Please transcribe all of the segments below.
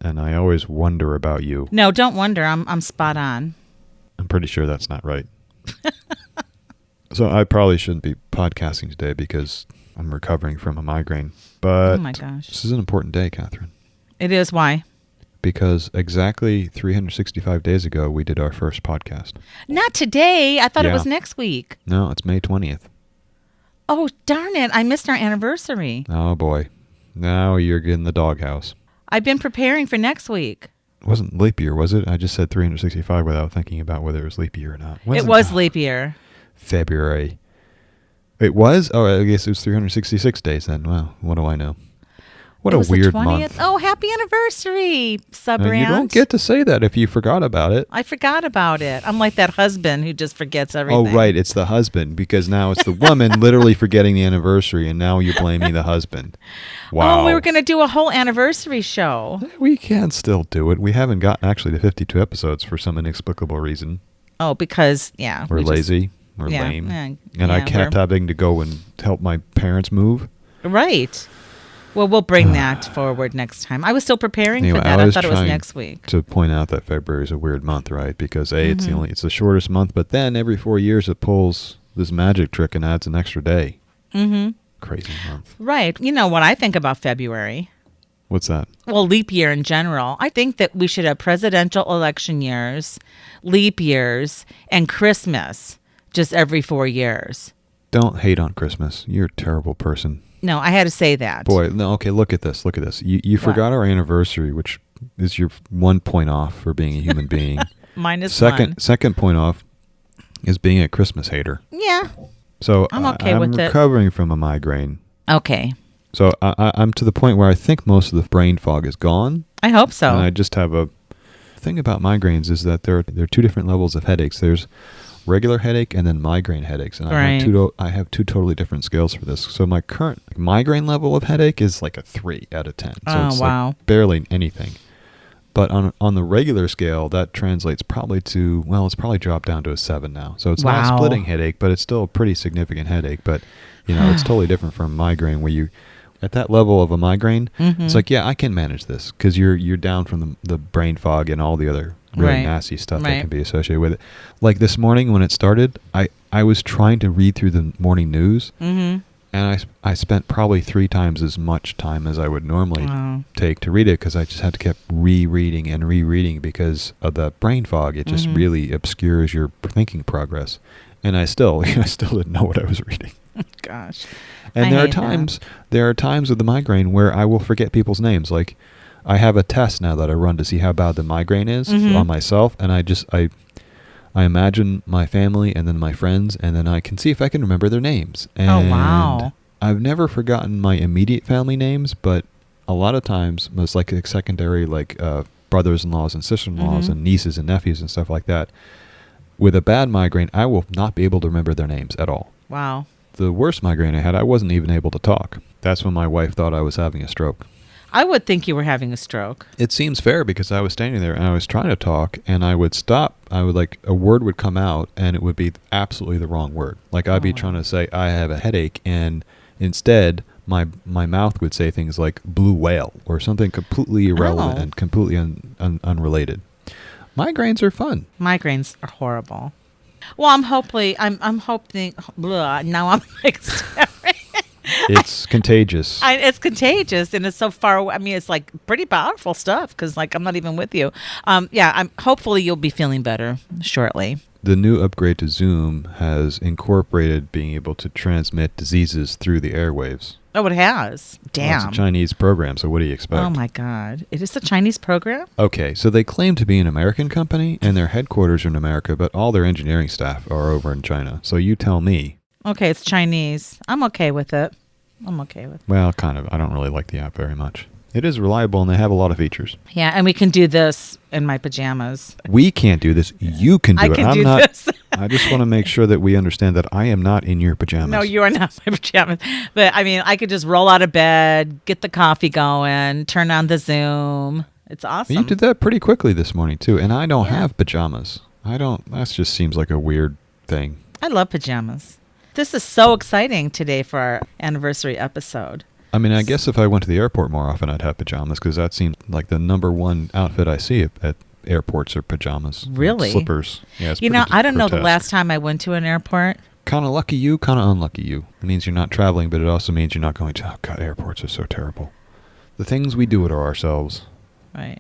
and I always wonder about you. No, don't wonder. I'm spot on. I'm pretty sure that's not right. So I probably shouldn't be podcasting today because I'm recovering from a migraine. But oh my gosh. This is an important day, Catherine. It is. Why? Because exactly 365 days ago, we did our first podcast. Not today. I thought it was next week. No, it's May 20th. Oh, darn it. I missed our anniversary. Oh, boy. Now you're in the doghouse. I've been preparing for next week. It wasn't leap year, was it? I just said 365 without thinking about whether it was leap year or not. It was leap year. February. It was? Oh, I guess it was 366 days then. Wow, what do I know? What a weird month. Oh, happy anniversary, SubRant. You don't get to say that if you forgot about it. I forgot about it. I'm like that husband who just forgets everything. Oh, right. It's the husband because now it's the woman literally forgetting the anniversary and now you're blaming the husband. Wow. Oh, we were going to do a whole anniversary show. We can still do it. We haven't gotten actually to 52 episodes for some inexplicable reason. Oh, because, we're lazy. We're lame. And I kept having to go and help my parents move. Right. Well, we'll bring that forward next time. I was still preparing for that. I thought it was next week. To point out that February is a weird month, right? Because it's the shortest month, but then every 4 years it pulls this magic trick and adds an extra day. Mm-hmm. Crazy month. Right. You know what I think about February? What's that? Well, leap year in general. I think that we should have presidential election years, leap years, and Christmas just every 4 years. Don't hate on Christmas. You're a terrible person. No, I had to say that. Boy, no, okay, look at this. Look at this. You forgot our anniversary, which is your 1 point off for being a human being. Minus one. Second point off is being a Christmas hater. Yeah. So I'm okay with it. I'm recovering from a migraine. Okay. So I'm to the point where I think most of the brain fog is gone. I hope so. And I just have a thing about migraines is that there are two different levels of headaches. There's regular headache and then migraine headaches. And I have two totally different scales for this. So my current migraine level of headache is like a 3 out of 10. So it's like barely anything. But on the regular scale, that translates probably to, it's probably dropped down to a 7 now. So it's not a splitting headache, but it's still a pretty significant headache. But, it's totally different from migraine where you, at that level of a migraine, it's like, I can manage this because you're down from the brain fog and all the other really nasty stuff that can be associated with it. Like this morning when it started, I was trying to read through the morning news, and I spent probably 3 times as much time as I would normally take to read it because I just had to keep rereading because of the brain fog. It just really obscures your thinking progress. And I still didn't know what I was reading. Gosh. And there are times with the migraine where I will forget people's names. Like I have a test now that I run to see how bad the migraine is on myself, and I imagine my family and then my friends, and then I can see if I can remember their names. And I've never forgotten my immediate family names, but a lot of times it's like a secondary, like brothers-in-laws and sisters-in-laws and nieces and nephews and stuff like that. With a bad migraine, I will not be able to remember their names at all. Wow. The worst migraine I had, I wasn't even able to talk. That's when my wife thought I was having a stroke. I would think you were having a stroke. It seems fair because I was standing there and I was trying to talk and I would stop. I would a word would come out and it would be absolutely the wrong word. Like I'd be trying to say, I have a headache, and instead my mouth would say things like blue whale or something completely irrelevant and completely unrelated. Migraines are fun. Migraines are horrible. Well, I'm hoping. Now I'm like. It's contagious. It's contagious, and it's so far away. I mean, it's like pretty powerful stuff because, I'm not even with you. Hopefully you'll be feeling better shortly. The new upgrade to Zoom has incorporated being able to transmit diseases through the airwaves. Oh, it has. Damn. Well, it's a Chinese program, so what do you expect? Oh, my God. It is a Chinese program? Okay, so they claim to be an American company, and their headquarters are in America, but all their engineering staff are over in China. So you tell me. Okay, it's Chinese. I'm okay with it. Well, kind of. I don't really like the app very much. It is reliable, and they have a lot of features. Yeah, and we can do this in my pajamas. We can't do this. You can do it. I can do this. I just want to make sure that we understand that I am not in your pajamas. No, you are not my pajamas. But, I could just roll out of bed, get the coffee going, turn on the Zoom. It's awesome. You did that pretty quickly this morning, too. And I don't have pajamas. That just seems like a weird thing. I love pajamas. This is so exciting today for our anniversary episode. I mean, I guess if I went to the airport more often, I'd have pajamas because that seems like the number one outfit I see at airports are pajamas. Really? Slippers. Yeah, it's I don't know the grotesque. last time I went to an airport. Kind of lucky you, kind of unlucky you. It means you're not traveling, but it also means you're not going to. Oh, God, airports are so terrible. The things we do to ourselves. Right.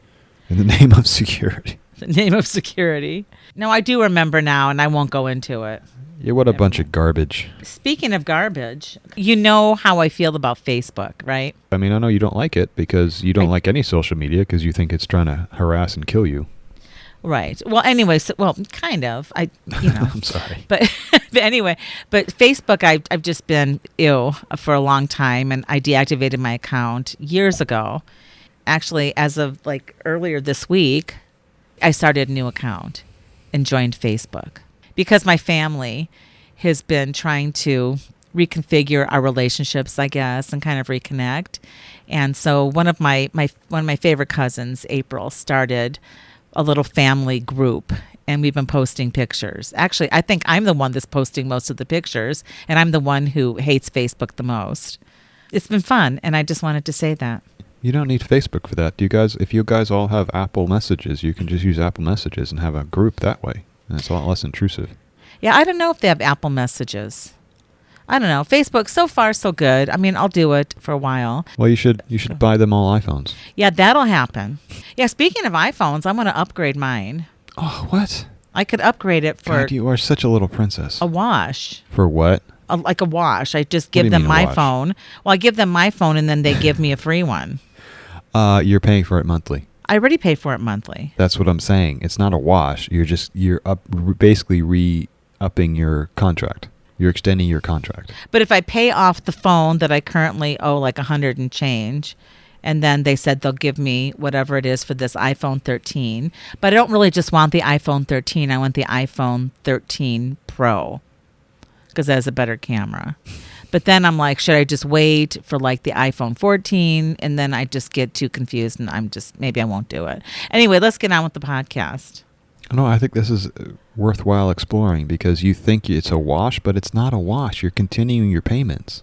In the name of security. The name of security. No, I do remember now, and I won't go into it. Yeah, what a bunch of garbage. Speaking of garbage, you know how I feel about Facebook, right? I mean, I know you don't like it because you don't like any social media because you think it's trying to harass and kill you. Right. Well, anyway, kind of. I'm sorry. But anyway, Facebook, I've just been ill for a long time, and I deactivated my account years ago. Actually, as of like earlier this week, I started a new account and joined Facebook because my family has been trying to reconfigure our relationships, I guess, and kind of reconnect. And so one of my favorite cousins, April, started a little family group, and we've been posting pictures. Actually, I think I'm the one that's posting most of the pictures, and I'm the one who hates Facebook the most. It's been fun, and I just wanted to say that. You don't need Facebook for that. If you guys all have Apple Messages, you can just use Apple Messages and have a group that way, and it's a lot less intrusive. Yeah, I don't know if they have Apple Messages. I don't know. Facebook, so far, so good. I mean, I'll do it for a while. Well, you should buy them all iPhones. Yeah, that'll happen. Yeah, speaking of iPhones, I'm going to upgrade mine. Oh, what? I could upgrade it for God, you are such a little princess. a wash. For what? Like a wash. I just give them my phone. Well, I give them my phone, and then they give me a free one. You're paying for it monthly. I already pay for it monthly. That's what I'm saying. It's not a wash. You're basically re-upping your contract. You're extending your contract. But if I pay off the phone that I currently owe like $100 and change, and then they said they'll give me whatever it is for this iPhone 13, but I don't really just want the iPhone 13. I want the iPhone 13 Pro because it has a better camera. But then I'm like, should I just wait for like the iPhone 14? And then I just get too confused, and maybe I won't do it. Anyway, let's get on with the podcast. No, I think this is worthwhile exploring because you think it's a wash, but it's not a wash. You're continuing your payments.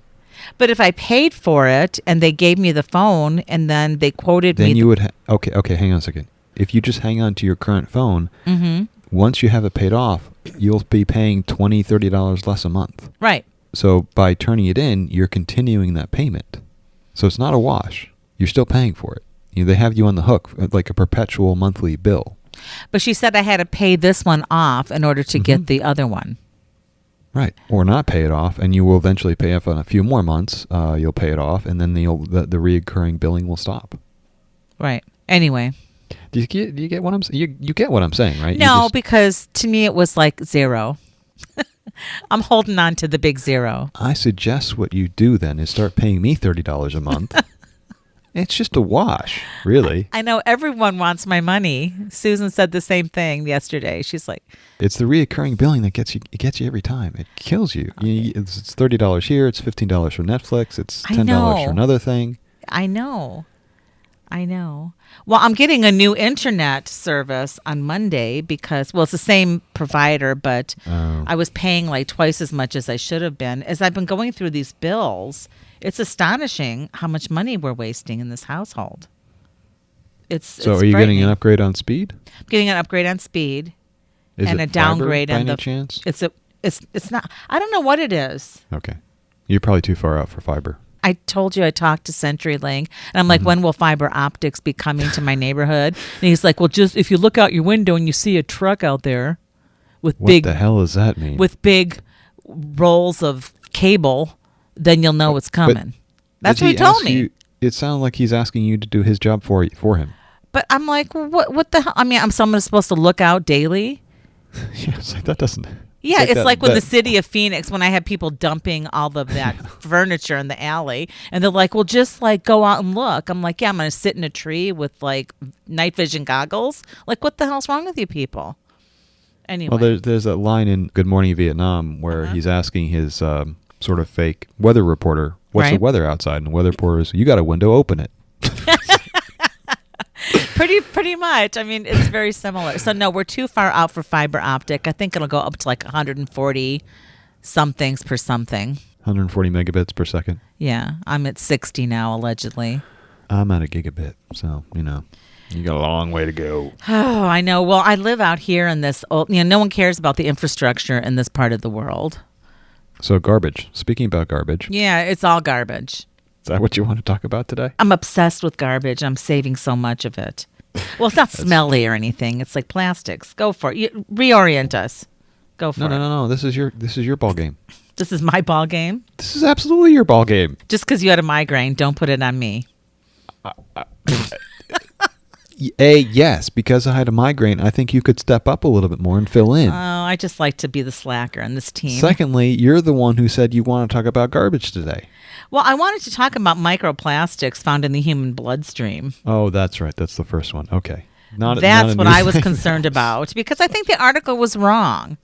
But if I paid for it and they gave me the phone and then they quoted me... Then you would... Okay, hang on a second. If you just hang on to your current phone, once you have it paid off, you'll be paying $20, $30 less a month. Right. So by turning it in, you're continuing that payment. So it's not a wash. You're still paying for it. They have you on the hook, like a perpetual monthly bill. But she said I had to pay this one off in order to get the other one. Right. Or not pay it off, and you will eventually pay off in a few more months. You'll pay it off, and then the reoccurring billing will stop. Right. Anyway. Do you get what I'm saying? You get what I'm saying, right? No, because to me it was like zero. I'm holding on to the big zero. I suggest what you do then is start paying me $30 a month. It's just a wash, really. I know everyone wants my money. Susan said the same thing yesterday. She's like, it's the reoccurring billing that gets you every time. It kills you. It's $30 here. It's $15 for Netflix. It's $10 for another thing. I know. Well, I'm getting a new internet service on Monday because, well, it's the same provider, but I was paying like twice as much as I should have been. As I've been going through these bills, it's astonishing how much money we're wasting in this household. So are you getting an upgrade on speed? I'm getting an upgrade on speed. And a downgrade by any chance? It's not. I don't know what it is. Okay. You're probably too far out for fiber. I told you I talked to CenturyLink, and I'm like, when will fiber optics be coming to my neighborhood? And he's like, well, just if you look out your window and you see a truck out there with what the hell does that mean? With big rolls of cable, then you'll know it's coming. That's what he told me. It sounded like he's asking you to do his job for him. But I'm like, well, what the hell? I mean, I'm someone supposed to look out daily? Yeah, it's like that doesn't... Yeah, it's like with the city of Phoenix when I had people dumping all of that furniture in the alley, and they're like, well, just like go out and look. I'm like, yeah, I'm going to sit in a tree with like night vision goggles. Like, what the hell's wrong with you people? Anyway. Well, there's a line in Good Morning Vietnam where he's asking his sort of fake weather reporter, what's the weather outside? And the weather reporter is, you got a window, open it. Pretty much. I mean, it's very similar. So no, we're too far out for fiber optic. I think it'll go up to like 140 somethings per something. 140 megabits per second. Yeah, I'm at 60 now, allegedly. I'm at a gigabit, so, you got a long way to go. Oh, I know. Well, I live out here in this, no one cares about the infrastructure in this part of the world. So garbage. Speaking about garbage. Yeah, it's all garbage. Is that what you want to talk about today? I'm obsessed with garbage. I'm saving so much of it. Well, it's not smelly or anything. It's like plastics. Go for it. Reorient us. Go for it. No. This is your ball game. This is my ball game? This is absolutely your ball game. Just because you had a migraine, don't put it on me. Yes, because I had a migraine, I think you could step up a little bit more and fill in. Oh, I just like to be the slacker on this team. Secondly, you're the one who said you want to talk about garbage today. Well, I wanted to talk about microplastics found in the human bloodstream. Oh, that's right. That's the first one. Okay. That's what I was concerned about, because I think the article was wrong.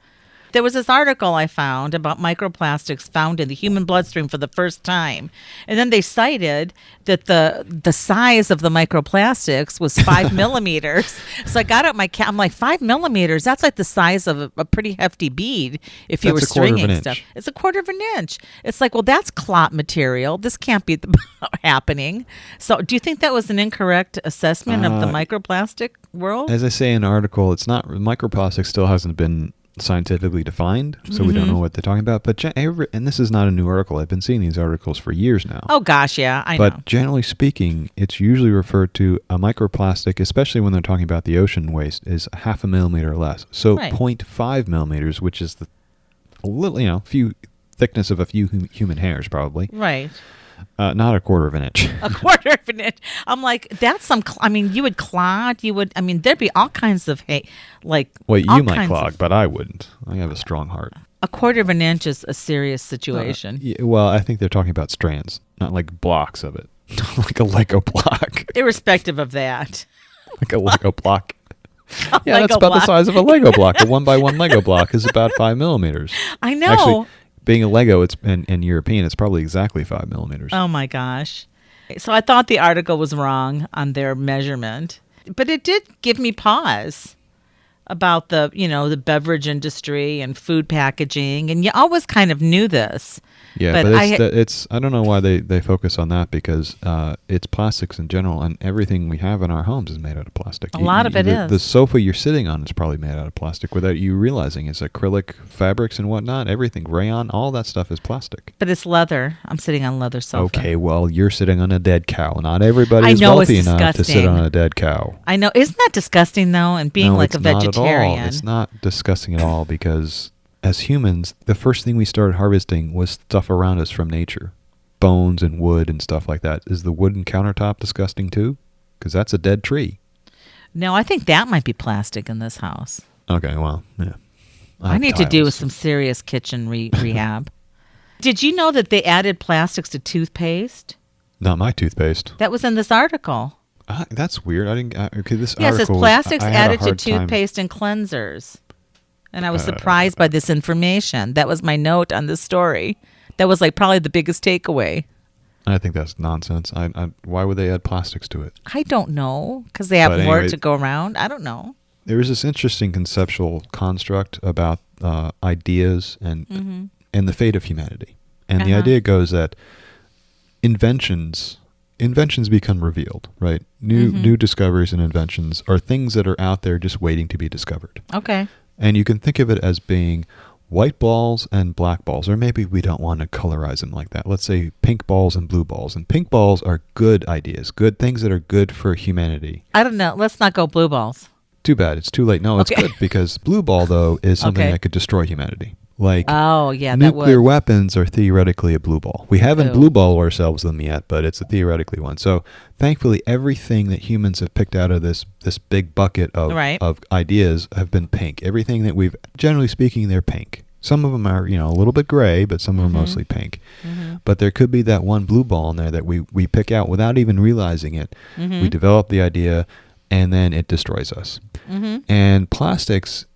There was this article I found about microplastics found in the human bloodstream for the first time. And then they cited that the size of the microplastics was 5 millimeters. So I got out I'm like, 5 millimeters? That's like the size of a pretty hefty bead if you were stringing stuff. It's a quarter of an inch. It's like, well, that's clot material. This can't be happening. So do you think that was an incorrect assessment of the microplastic world? As I say in the article, it's not, microplastic still hasn't been scientifically defined, so we don't know what they're talking about. But and this is not a new article. I've been seeing these articles for years now. Oh gosh, yeah, I know. But generally speaking, it's usually referred to a microplastic, especially when they're talking about the ocean waste, is 0.5 millimeter or less. So 0.5 millimeters, which is a little, few thickness of a few human hairs, probably. Right. Not a quarter of an inch. A quarter of an inch. I'm like, that's some. You would clot. There'd be all kinds of Well, you might clog, but I wouldn't. I have a strong heart. A quarter of an inch is a serious situation. Well, I think they're talking about strands, not like blocks of it, like a Lego block. Irrespective of that. Like a Lego block. Yeah, that's about the size of a Lego block. A 1x1 Lego block is about 5 millimeters. I know. Actually, being a Lego, it's in European, it's probably exactly 5 millimeters. Oh my gosh. So I thought the article was wrong on their measurement, but it did give me pause about the beverage industry and food packaging, and you always kind of knew this. Yeah, but it's I don't know why they focus on that, because it's plastics in general, and everything we have in our homes is made out of plastic. A lot of it is. The sofa you're sitting on is probably made out of plastic without you realizing. It's acrylic fabrics and whatnot. Everything, rayon, all that stuff is plastic. But it's leather. I'm sitting on leather sofa. Okay, well, you're sitting on a dead cow. Not everybody is wealthy enough to sit on a dead cow. I know. Isn't that disgusting, though? And being like a vegetarian. It's not disgusting at all, because as humans, the first thing we started harvesting was stuff around us from nature. Bones and wood and stuff like that. Is the wooden countertop disgusting too? Because that's a dead tree. No, I think that might be plastic in this house. Okay, well, yeah. I need to do some serious kitchen rehab. Did you know that they added plastics to toothpaste? Not my toothpaste. That was in this article. That's weird. I didn't. Okay, this article. It says plastics added to toothpaste and cleansers. And I was surprised by this information. That was my note on this story. That was probably the biggest takeaway. I think that's nonsense. Why would they add plastics to it? I don't know. Because they have more to go around. I don't know. There is this interesting conceptual construct about ideas and the fate of humanity. And the idea goes that inventions become revealed, right? New discoveries and inventions are things that are out there just waiting to be discovered. Okay. And you can think of it as being white balls and black balls, or maybe we don't want to colorize them like that. Let's say pink balls and blue balls. And pink balls are good ideas, good things that are good for humanity. I don't know. Let's not go blue balls. Too bad. It's too late. No, it's good, because blue ball, though, is something that could destroy humanity. Like, nuclear weapons are theoretically a blue ball. We haven't blue ball ourselves them yet, but it's a theoretically one. So thankfully, everything that humans have picked out of this big bucket of ideas have been pink. Everything that we've, generally speaking, they're pink. Some of them are, a little bit gray, but some are mostly pink. But there could be that one blue ball in there that we pick out without even realizing it. We develop the idea, and then it destroys us. And plastics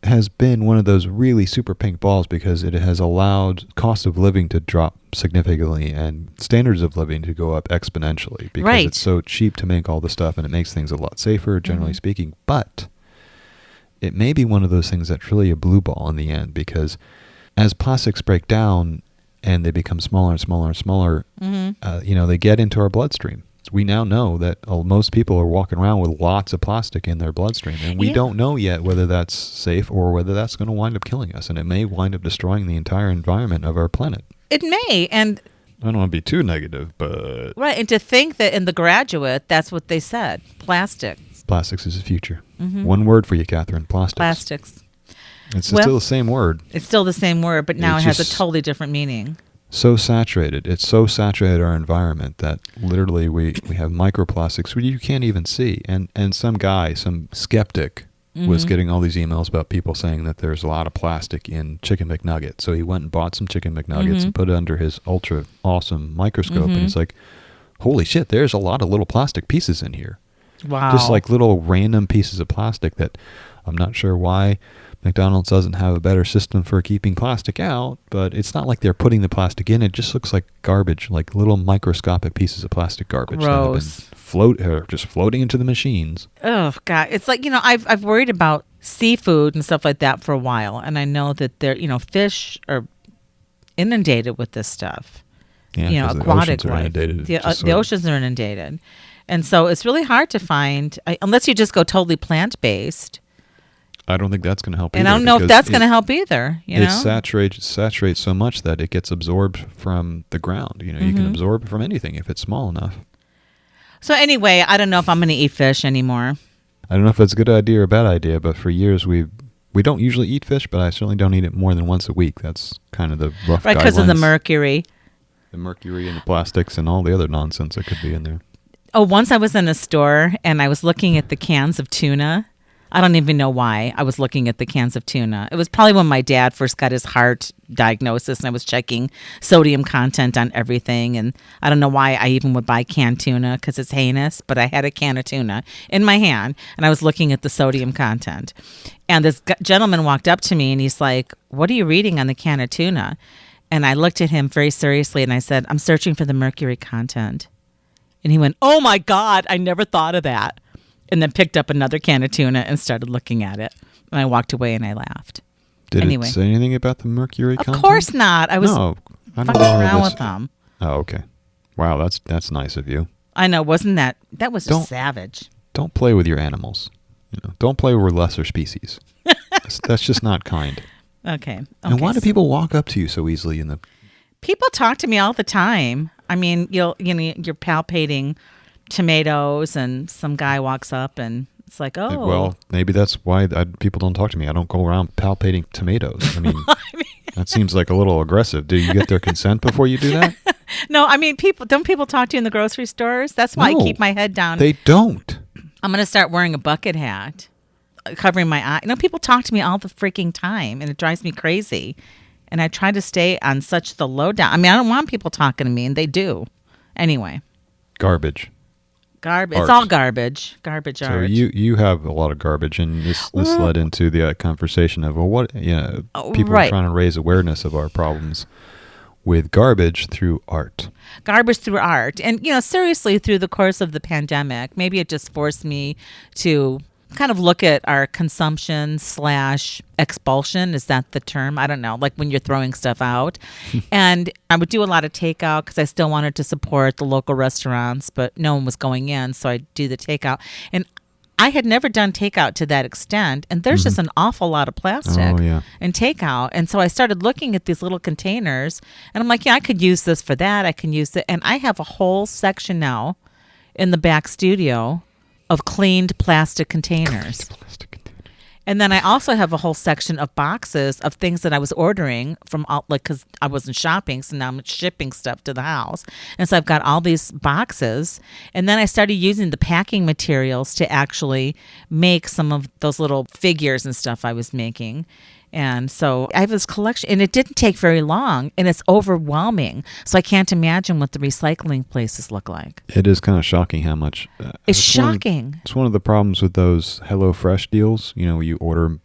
has been one of those really super pink balls, because it has allowed cost of living to drop significantly and standards of living to go up exponentially, because it's so cheap to make all the stuff, and it makes things a lot safer, generally speaking. But it may be one of those things that's really a blue ball in the end, because as plastics break down and they become smaller and smaller and smaller, they get into our bloodstream. We now know that most people are walking around with lots of plastic in their bloodstream, and we don't know yet whether that's safe or whether that's going to wind up killing us, and it may wind up destroying the entire environment of our planet. It may, and I don't want to be too negative, but... Right, and to think that in The Graduate, that's what they said, plastic. Plastics is the future. One word for you, Catherine, plastics. Plastics. It's still the same word. It's still the same word, but now it has a totally different meaning. So saturated. It's so saturated our environment that literally we have microplastics you can't even see. And some guy, some skeptic, was getting all these emails about people saying that there's a lot of plastic in Chicken McNuggets. So he went and bought some Chicken McNuggets and put it under his ultra awesome microscope. And he's like, holy shit, there's a lot of little plastic pieces in here. Wow. Just like little random pieces of plastic that I'm not sure why McDonald's doesn't have a better system for keeping plastic out, but it's not like they're putting the plastic in. It just looks like garbage, like little microscopic pieces of plastic garbage Gross. that have been just floating into the machines. Oh, God. It's like, I've worried about seafood and stuff like that for a while, and I know that fish are inundated with this stuff. Yeah, aquatic the oceans are inundated. The oceans are inundated. And so it's really hard to find, unless you just go totally plant-based. I don't think that's going to help either. And I don't know if that's going to help either. It saturates so much that it gets absorbed from the ground. You can absorb it from anything if it's small enough. So anyway, I don't know if I'm going to eat fish anymore. I don't know if it's a good idea or a bad idea, but for years we don't usually eat fish, but I certainly don't eat it more than once a week. That's kind of the rough guidelines. Right, because of the mercury. The mercury and the plastics and all the other nonsense that could be in there. Oh, once I was in a store and I was looking at the cans of tuna. I don't even know why I was looking at the cans of tuna. It was probably when my dad first got his heart diagnosis and I was checking sodium content on everything. And I don't know why I even would buy canned tuna because it's heinous, but I had a can of tuna in my hand and I was looking at the sodium content. And this gentleman walked up to me and he's like, "What are you reading on the can of tuna?" And I looked at him very seriously and I said, "I'm searching for the mercury content." And he went, "Oh my God, I never thought of that." And then picked up another can of tuna and started looking at it. And I walked away and I laughed. Did it say anything about the mercury content? Of course not. I was fucking around with them. Oh, okay. Wow, that's nice of you. I know. That was just savage. Don't play with your animals. Don't play with lesser species. That's just not kind. Okay. And why do people walk up to you so easily in the... People talk to me all the time. I mean, you're palpating tomatoes and some guy walks up and it's like, oh. Well, maybe that's why people don't talk to me. I don't go around palpating tomatoes. I mean, that seems like a little aggressive. Do you get their consent before you do that? No, I mean, don't people talk to you in the grocery stores? That's why I keep my head down. They don't. I'm going to start wearing a bucket hat, covering my eye. People talk to me all the freaking time and it drives me crazy. And I try to stay on such the lowdown. I mean, I don't want people talking to me and they do. Anyway. Garbage. It's all garbage. Garbage art. So you have a lot of garbage, and this led into the conversation of people are trying to raise awareness of our problems with garbage through art. Garbage through art, and seriously, through the course of the pandemic, maybe it just forced me to kind of look at our consumption / expulsion. Is that the term? I don't know. Like when you're throwing stuff out. And I would do a lot of takeout because I still wanted to support the local restaurants, but no one was going in. So I'd do the takeout. And I had never done takeout to that extent. And there's just an awful lot of plastic in takeout. And so I started looking at these little containers and I'm like, I could use this for that. I can use it. And I have a whole section now in the back studio of cleaned plastic containers. And then I also have a whole section of boxes of things that I was ordering from outlet because I wasn't shopping. So now I'm shipping stuff to the house. And so I've got all these boxes. And then I started using the packing materials to actually make some of those little figures and stuff I was making. And so I have this collection, and it didn't take very long, and it's overwhelming. So I can't imagine what the recycling places look like. It is kind of shocking how much. It's shocking. It's one of the problems with those HelloFresh deals. You order.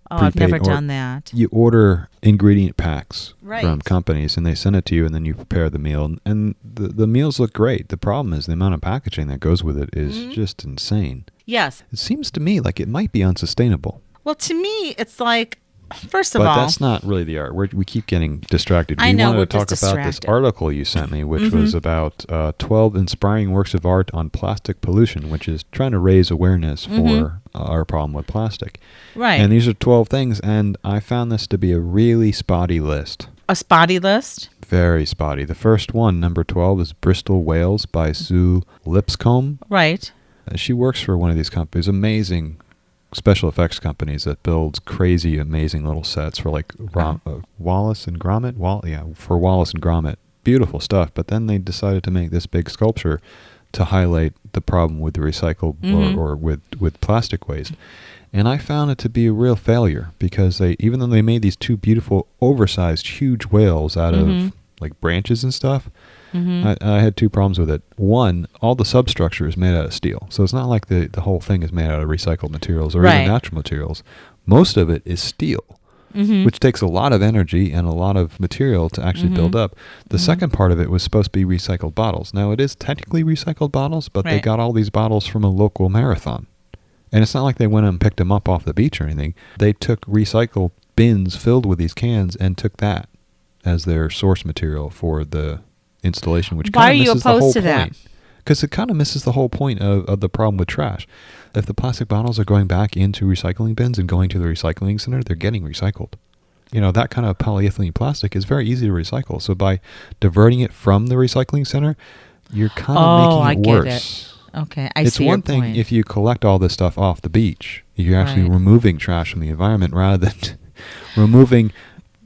I've never done that. You order ingredient packs from companies, and they send it to you, and then you prepare the meal. And the meals look great. The problem is the amount of packaging that goes with it is just insane. Yes. It seems to me like it might be unsustainable. Well, to me, it's like first of but all, that's not really the art. We keep getting distracted. I know, wanted we're to talk just about this distracted. article you sent me, which was about 12 inspiring works of art on plastic pollution, which is trying to raise awareness for our problem with plastic. Right. And these are 12 things, and I found this to be a really spotty list. A spotty list? Very spotty. The first one, number 12, is Bristol Wales by Sue Lipscomb. Right. She works for one of these companies, amazing special effects companies that builds crazy, amazing little sets for like Wallace and Gromit. For Wallace and Gromit. Beautiful stuff. But then they decided to make this big sculpture to highlight the problem with the recycled or with plastic waste. And I found it to be a real failure because even though they made these two beautiful, oversized, huge whales out of like branches and stuff, I had two problems with it. One, all the substructure is made out of steel. So it's not like the whole thing is made out of recycled materials or even natural materials. Most of it is steel, which takes a lot of energy and a lot of material to actually build up. The second part of it was supposed to be recycled bottles. Now, it is technically recycled bottles, but they got all these bottles from a local marathon. And it's not like they went and picked them up off the beach or anything. They took recycled bins filled with these cans and took that as their source material for the installation, which kind of misses the whole point. Because it kind of misses the whole point of the problem with trash. If the plastic bottles are going back into recycling bins and going to the recycling center, they're getting recycled. That kind of polyethylene plastic is very easy to recycle. So by diverting it from the recycling center, you're kind of making it worse. Okay, it's see one thing point. If you collect all this stuff off the beach, you're actually removing trash from the environment rather than removing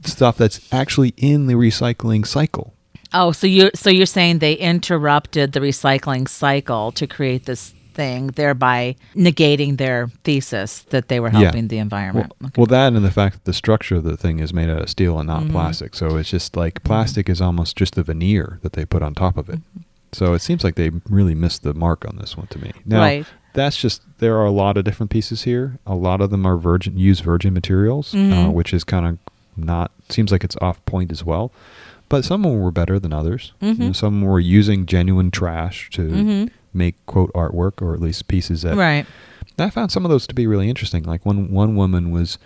stuff that's actually in the recycling cycle. Oh, so you're saying they interrupted the recycling cycle to create this thing, thereby negating their thesis that they were helping the environment. Well, that and the fact that the structure of the thing is made out of steel and not plastic. So it's just like plastic is almost just the veneer that they put on top of it. So it seems like they really missed the mark on this one to me. Now, that's just, there are a lot of different pieces here. A lot of them are use virgin materials, which is kind of seems like it's off point as well. But some of them were better than others. Some were using genuine trash to make, quote, artwork, or at least pieces that... I found some of those to be really interesting. Like one woman was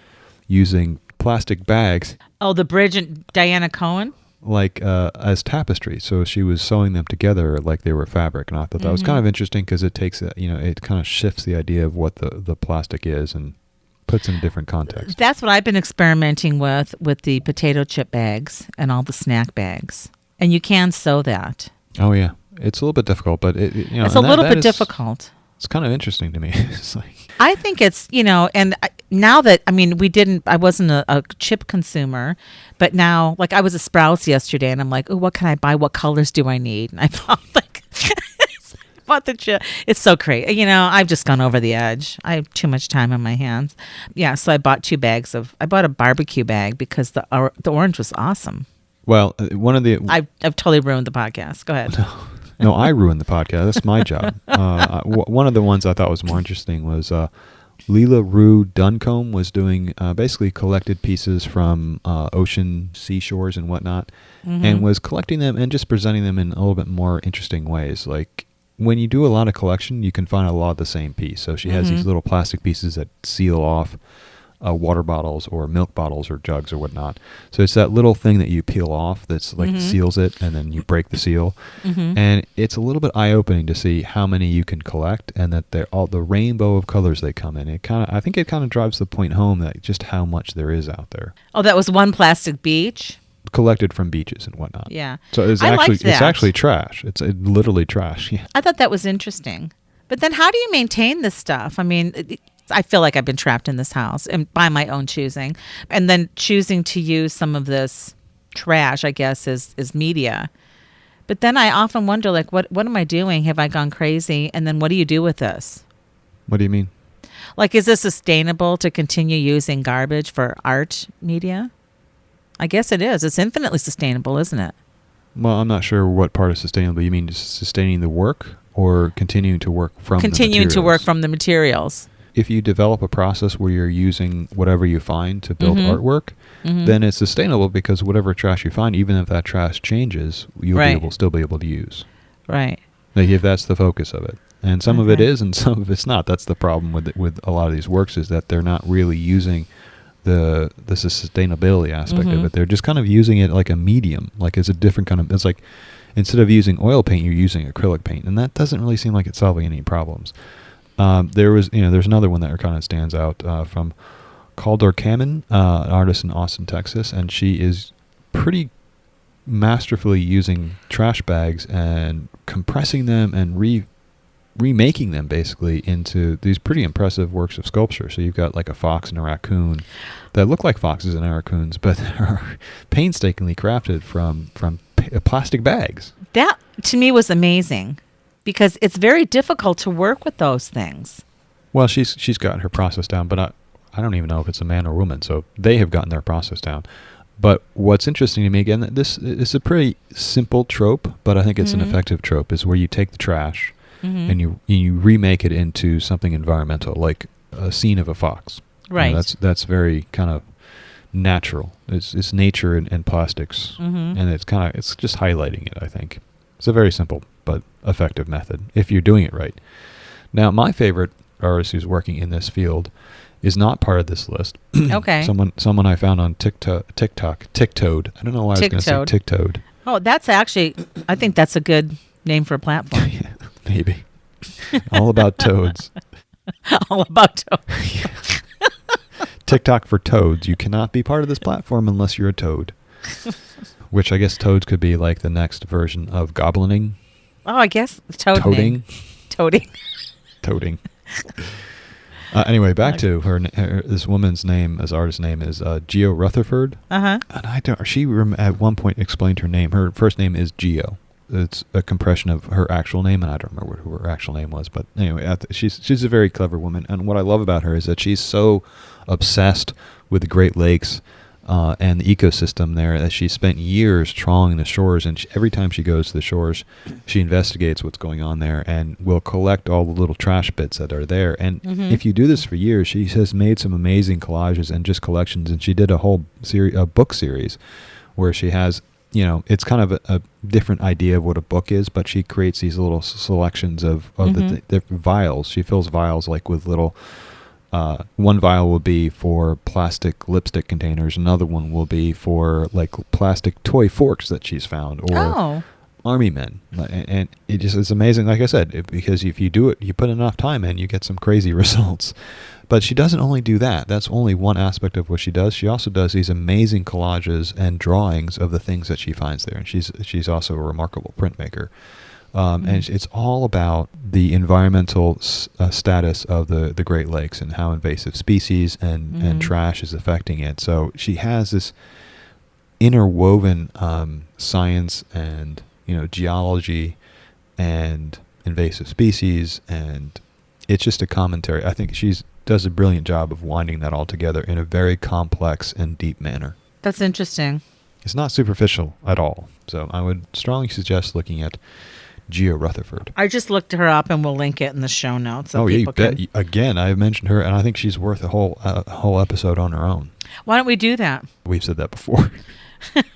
using plastic bags. Oh, the Bridget Diana Cohen? Like as tapestry. So she was sewing them together like they were fabric. And I thought that was kind of interesting because it takes, it kind of shifts the idea of what the plastic is and puts in a different context. That's what I've been experimenting with the potato chip bags and all the snack bags. And you can sew that. Oh, yeah. It's a little bit difficult, but it's a little bit difficult. It's kind of interesting to me. It's like, I think it's, and now that, I wasn't a chip consumer, but now, like I was at Sprouts yesterday and I'm like, oh, what can I buy? What colors do I need? And I bought bought the chip. It's so crazy. I've just gone over the edge. I have too much time on my hands. Yeah. So I bought I bought a barbecue bag because the orange was awesome. Well, I've totally ruined the podcast. Go ahead. No, I ruined the podcast. That's my job. One of the ones I thought was more interesting was Leela Rue Duncombe was doing basically collected pieces from ocean seashores and whatnot, and was collecting them and just presenting them in a little bit more interesting ways. Like when you do a lot of collection, you can find a lot of the same piece. So she has these little plastic pieces that seal off water bottles or milk bottles or jugs or whatnot. So it's that little thing that you peel off that's like seals it, and then you break the seal. And it's a little bit eye-opening to see how many you can collect, and that they're all the rainbow of colors they come in. I think it kind of drives the point home that just how much there is out there. Oh, that was one plastic beach? Collected from beaches and whatnot. Yeah. So it's actually trash. It's literally trash. Yeah. I thought that was interesting. But then how do you maintain this stuff? I feel like I've been trapped in this house and by my own choosing, and then choosing to use some of this trash, I guess, is media. But then I often wonder, like, what am I doing? Have I gone crazy? And then what do you do with this? What do you mean? Like, is this sustainable to continue using garbage for art media? I guess it is. It's infinitely sustainable, isn't it? Well, I'm not sure what part is sustainable. You mean just sustaining the work or continuing to work from the materials? Continuing to work from the materials. If you develop a process where you're using whatever you find to build artwork, then it's sustainable because whatever trash you find, even if that trash changes, you'll still be able to use. Right. Like if that's the focus of it. And some of it is and some of it's not. That's the problem with a lot of these works, is that they're not really using the sustainability aspect Mm-hmm. of it. They're just kind of using it like a medium, like it's a different kind of. It's like instead of using oil paint, you're using acrylic paint, and that doesn't really seem like it's solving any problems. There's another one that kind of stands out from Caldor Kamen, an artist in Austin, Texas, and she is pretty masterfully using trash bags and compressing them and remaking them basically into these pretty impressive works of sculpture. So you've got like a fox and a raccoon that look like foxes and raccoons, but are painstakingly crafted from plastic bags. That to me was amazing because it's very difficult to work with those things. Well, she's got her process down, but I don't even know if it's a man or woman, so they have gotten their process down. But what's interesting to me, again, this is a pretty simple trope, but I think it's an effective trope, is where you take the trash and you remake it into something environmental, like a scene of a fox. Right. That's very kind of natural. It's nature and plastics, and it's just highlighting it, I think. It's a very simple but effective method if you're doing it right. Now, my favorite artist who's working in this field is not part of this list. Okay. Someone I found on TikTok, Ticktoad. I don't know why I was going to say Ticktoad. Oh, that's actually, I think that's a good name for a platform. Yeah, maybe. All about toads. All about toads. TikTok for toads. You cannot be part of this platform unless you're a toad. Which I guess toads could be like the next version of goblining. Oh, I guess toading. Toading. Anyway, back to her. This woman's name, as artist's name, is Geo Rutherford. And she at one point explained her name. Her first name is Geo. It's a compression of her actual name, and I don't remember who her actual name was. But anyway, she's a very clever woman, and what I love about her is that she's so obsessed with the Great Lakes and the ecosystem there that she spent years trawling the shores, and every time she goes to the shores, she investigates what's going on there and will collect all the little trash bits that are there. And if you do this for years, she has made some amazing collages and just collections, and she did a whole book series where she has, it's kind of a different idea of what a book is, but she creates these little selections of the vials. She fills vials like with little... one vial will be for plastic lipstick containers. Another one will be for like plastic toy forks that she's found, or army men. And it's amazing. Like I said, because if you do it, you put enough time in, you get some crazy results. But she doesn't only do that. That's only one aspect of what she does. She also does these amazing collages and drawings of the things that she finds there. And she's also a remarkable printmaker. And it's all about the environmental status of the Great Lakes and how invasive species and trash is affecting it. So she has this interwoven science and geology and invasive species, and it's just a commentary. I think she does a brilliant job of winding that all together in a very complex and deep manner. That's interesting. It's not superficial at all. So I would strongly suggest looking at Geo Rutherford. I just looked her up, and we'll link it in the show notes. So you bet. Again, I mentioned her, and I think she's worth a whole episode on her own. Why don't we do that? We've said that before.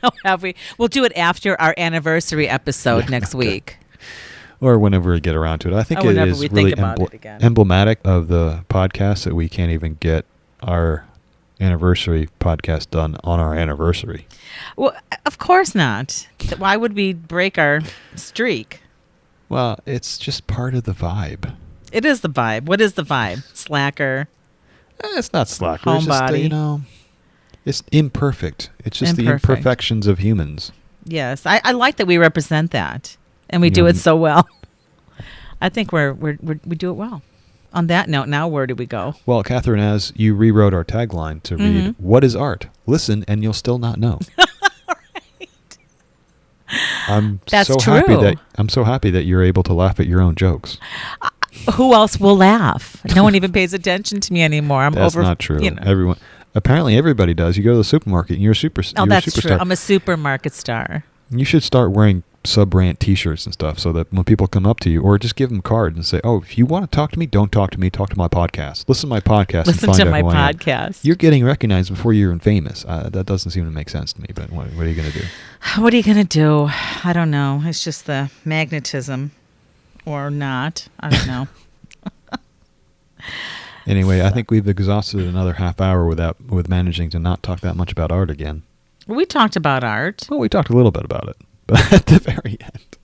Oh, have we? We'll do it after our anniversary episode next week. Or whenever we get around to it. I think it is really emblematic of the podcast that we can't even get our anniversary podcast done on our anniversary. Well, of course not. Why would we break our streak? Well, it's just part of the vibe. It is the vibe. What is the vibe? Slacker? It's not slacker. Homebody. It's just, it's imperfect. It's just the imperfections of humans. Yes. I like that we represent that. And we do it so well. I think we do it well. On that note, now where do we go? Well, Catherine, as you rewrote our tagline to read, "What is art? Listen, and you'll still not know." Right. I'm so happy that you're able to laugh at your own jokes. Who else will laugh? No one even pays attention to me anymore. That's not true. Apparently everybody does. You go to the supermarket and you're a superstar. Oh, that's true. I'm a supermarket star. You should start wearing SubRant t-shirts and stuff so that when people come up to you, or just give them cards and say, "Oh, if you want to talk to me, don't talk to me. Talk to my podcast. Listen to my podcast. Listen to my podcast." You're getting recognized before you're even famous. That doesn't seem to make sense to me, but what are you going to do? What are you going to do? I don't know. It's just the magnetism or not. I don't know. Anyway, I think we've exhausted another half hour with managing to not talk that much about art again. We talked about art. Well, we talked a little bit about it, but at the very end.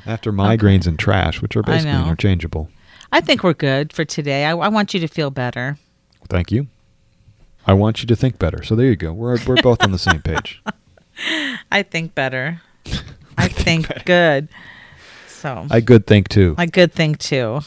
After migraines and trash, which are basically interchangeable. I think we're good for today. I want you to feel better. Thank you. I want you to think better. So there you go. We're both on the same page. I think better. I think good. So I good think too. I good think too.